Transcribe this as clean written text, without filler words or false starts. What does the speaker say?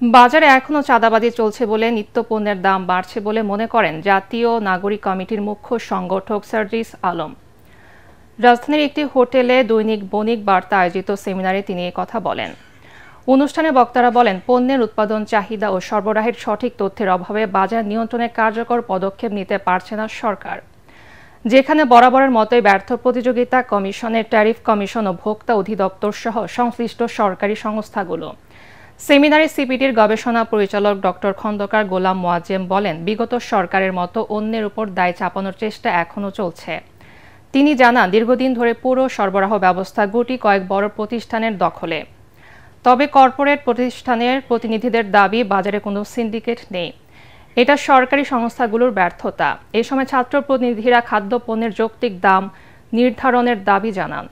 বাজারে এখনো চাঁদাবাজি চলছে বলে নিত্যপণ্যের দাম বাড়ছে বলে মনে করেন জাতীয় নাগরিক কমিটির মুখ্য সংগঠক সার্জিস আলম। রাজধানীর একটি হোটেলে দৈনিক বণিক বার্তা আয়োজিত সেমিনারে তিনি কথা বলেন। অনুষ্ঠানে বক্তারা বলেন, পণ্যের উৎপাদন, চাহিদা ও সরবরাহের সঠিক তথ্যের অভাবে বাজার নিয়ন্ত্রণে কার্যকর পদক্ষেপ নিতে পারছে না সরকার। যেখানে বরাবরের মতোই ব্যর্থ প্রতিযোগিতা কমিশনের, ট্যারিফ কমিশন ও ভোক্তা অধিদপ্তর সহ সংশ্লিষ্ট সরকারি সংস্থাগুলো। সেমিনারে সিপিডির গবেষণা পরিচালক ডক্টর খন্দকার গোলাম মোয়াজ্জেম বলেন, বিগত সরকারের মতো অন্যের উপর দায় চাপানোর চেষ্টা এখনো চলছে। তিনি জানান, দীর্ঘদিন ধরে পুরো সরবরাহ ব্যবস্থা গুটি কয়েক বড় প্রতিষ্ঠানের দখলে। তবে কর্পোরেট প্রতিষ্ঠানের প্রতিনিধিদের দাবি, বাজারে কোনো সিন্ডিকেট নেই। এটা সরকারি সংস্থাগুলোর ব্যর্থতা। এ সময় ছাত্র প্রতিনিধিরা খাদ্যপণ্যের যৌক্তিক দাম নির্ধারণের দাবি জানান।